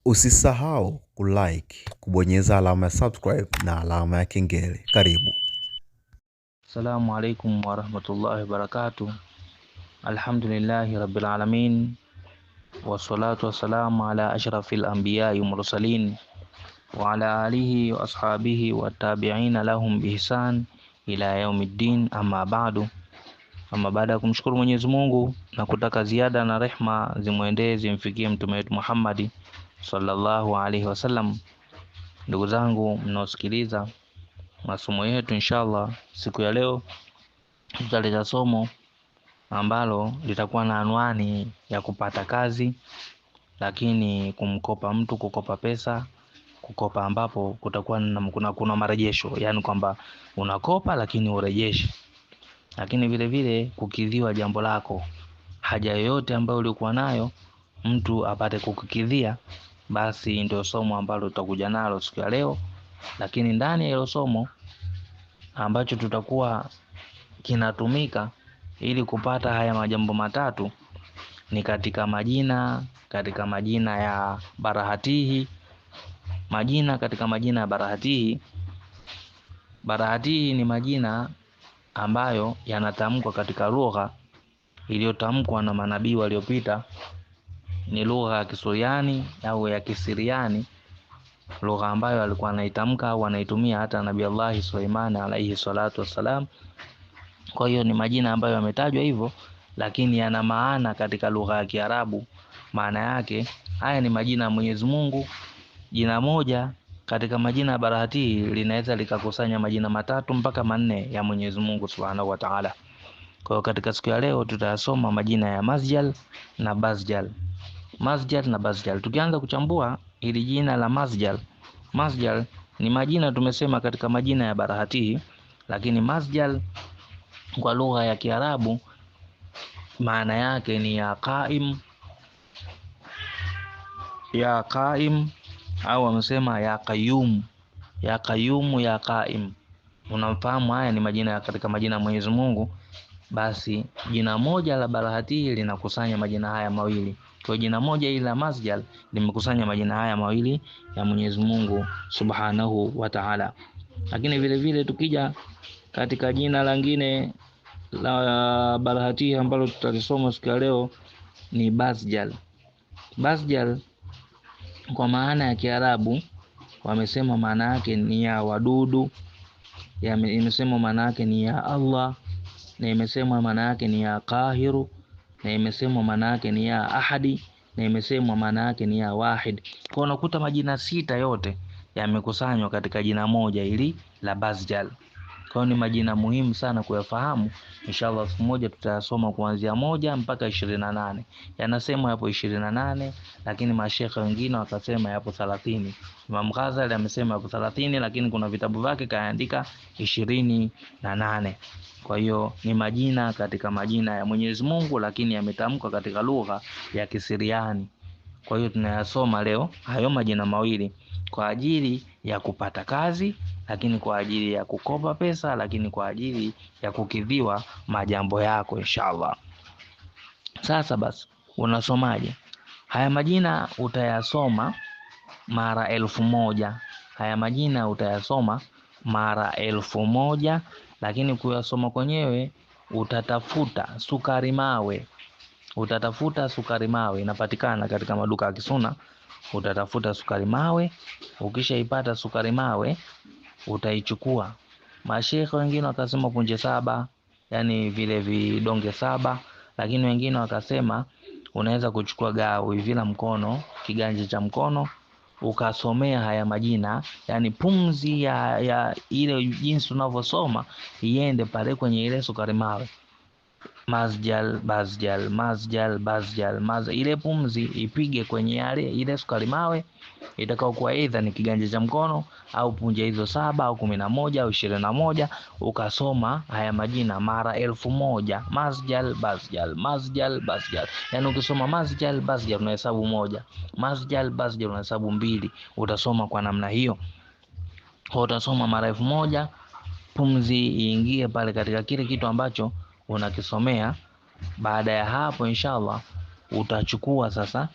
Usisahau kulike, kubonyeza alama ya subscribe na alama ya kengele. Karibu. Assalamu alaikum warahmatullahi wabarakatuh. Alhamdulillahi rabbil alamin. Wassalatu wassalamu ala ashrafil anbiya'i mursalin wa ala alihi wa ashabihi wa tabi'ina lahum bihsan ila yaumiddin, amma ba'du. Ama baada ya kumshukuru Mwenyezi Mungu na kutaka ziada na rehma zimwendee zimfikie mtume wetu Muhammad sallallahu alaihi wasallam. Ndugu zangu mnaosikiliza masomo yetu, inshallah siku ya leo tutaleta somo ambalo litakuwa na anwani ya kupata kazi, lakini kumkopa mtu, kukopa pesa, kukopa ambapo kutakuwa kuna marejesho, yani kwamba unakopa lakini urejeshe, lakini vile vile kukidhiwa jambo lako, haja yoyote ambayo ulikuwa nayo mtu apate kukukidhia. Basi ndio somo ambalo tutakuja nalo siku ya leo, lakini ndani ya hilo somo ambacho tutakuwa kinatumika ili kupata haya majambo matatu ni katika majina ya barahatihi. Katika majina ya barahatihi. Barahatihi ni majina ambayo yanatamkwa katika lugha iliyotamkwa na manabii waliopita, ni lugha ya Kisuriani au ya Kisiriani, lugha ambayo alikuwa anaitamka au anaitumia hata Nabii Allah Suleiman alayhi salatu wassalam. Kwa hiyo ni majina ambayo yametajwa hivyo, lakini yana maana katika lugha ya Kiarabu. Maana yake haya ni majina ya Mwenyezi Mungu. Jina moja katika majina ya barahati linaweza likakusanya majina matatu mpaka manne ya Mwenyezi Mungu Subhanahu wa Ta'ala. Kwa hiyo katika siku ya leo tutayasoma majina ya Masjal na Basjal. Masjal na Basjal. Tukianza kuchambua ili jina la Masjal. Masjal ni majina tumesema katika majina ya barahati, lakini Masjal kwa lugha ya Kiarabu maana yake ni ya qaim, au wamesema ya qayyum, ya qaim. Unafahamu haya ni majina katika majina ya Mwenyezi Mungu. Basi jina moja la barahati linakusanya majina haya mawili. Kwa jina moja ila Masjal limekusanya majina haya mawili ya Mwenyezi Mungu Subhanahu wa Ta'ala. Lakini vile vile tukija katika jina lingine la barahati ambalo tutalisoma siku ya leo ni Basjal. Basjal kwa maana ya Kiarabu wamesema maana yake ni ya wadudu, imesema maana yake ni ya Allah, na imesema maana yake ni ya Qahiru, na imesema maana yake ni ya Ahadi, na imesema maana yake ni ya Wahid. Kwa unakuta majina sita yote yamekusanywa katika jina moja ili la Basjal. Kwa ni majina muhimu sana kuyafahamu. Inshallah siku moja tutayasoma kuanzia 1 mpaka 28. Yanasema yapo 28, lakini mashekhe wengine wakasema yapo 30. Imam Ghazali amesema yapo 30, lakini kuna vitabu vyake kaandika 28. Kwa hiyo ni majina katika majina ya Mwenyezi Mungu, lakini yametamkwa katika lugha ya Kisiriani. Kwa hiyo tunayasoma leo hayo majina mawili kwa ajili ya kupata kazi, lakini kwa ajili ya kukopa pesa, lakini kwa ajili ya kukidhiwa majambo yako inshallah. Sasa basi unasomaje? Haya majina utayasoma mara 1000. Haya majina utayasoma mara 1000, lakini kuyasoma kwenyewe utatafuta sukari mawe. Inapatikana katika maduka ya Kisuna. Utatafuta sukari mawe. Ukishaipata sukari mawe utaichukua. Mashekhe wengine wakasema punje 7, yani vile vidonge 7, lakini wengine wakasema unaweza kuchukua gao hivi la mkono, kiganja cha mkono, ukasomea haya majina, yani pumzi ya ile jinsi unavyosoma iende pale kwenye ile sukari mawe. Masjal, Basjal, Masjal, Basjal, ile pumzi ipige kwenye ile sukari mawe, itakao kuwa aidha ni kiganja cha mkono au punje hizo 7 au 11 au 21. Ukasoma haya majina mara 1000. Masjal, Basjal, Masjal, Basjal. Yani ukisoma Masjal, Basjal unahesabu 1, Masjal, Basjal unahesabu 2. Utasoma kwa namna hiyo. Utasoma mara 1000, pumzi iingie pale katika kile kitu ambacho unakisomea. Baada ya hapo inshallah utachukua sasa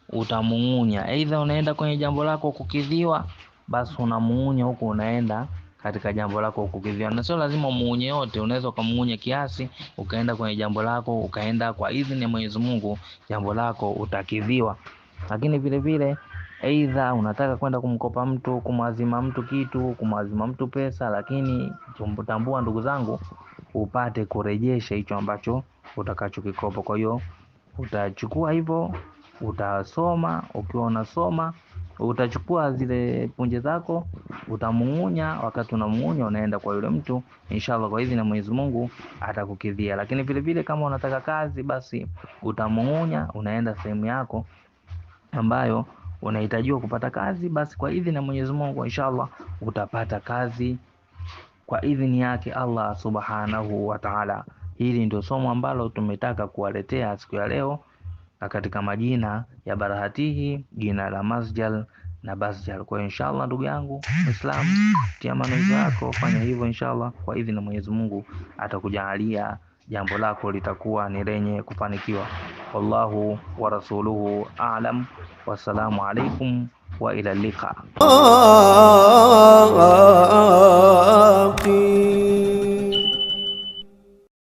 utamung'unya. Aidha unaenda kwenye jambo lako kukidhiwa, basi unamung'unya huko unaenda katika jambo lako kukidhiwa. Na sio lazima umuunye yote, unaweza ukamung'unya kiasi ukaenda kwenye jambo lako, ukaenda kwa idhini ya Mwenyezi Mungu, jambo lako utakidhiwa. Lakini vile vile aidha unataka kwenda kumkopa mtu, kumwazima mtu kitu, kumwazima mtu pesa, lakini tambua ndugu zangu, upate kurejesha hicho ambacho utakachokikopa. Kwa hiyo utachukua hivyo, utasoma, ukiwa unasoma utachukua zile punje zako, utamung'unya. Wakati unamung'unya unaenda kwa yule mtu, inshallah kwa hivi na Mwenyezi Mungu atakukidhia. Lakini vile vile kama unataka kazi, basi utamung'unya, unaenda sehemu yako ambayo unahitajiwa kupata kazi, basi kwa idhini ya Mwenyezi Mungu inshallah utapata kazi kwa idhini yake Allah subhanahu wa ta'ala. Hili ndio somo ambalo tumetaka kuwaletea siku ya leo, na katika majina ya barahatihi, jina la Masjal na Basjal. Kwa inshallah ndugu yangu Muislamu, tia manuizo yako, fanya hivyo inshallah, kwa idhini ya Mwenyezi Mungu atakujalia jambo lako litakuwa ni lenye kufanikiwa. Wallahu wa rasuluhu a'lam. Wassalamu alaikum wa ila liqa.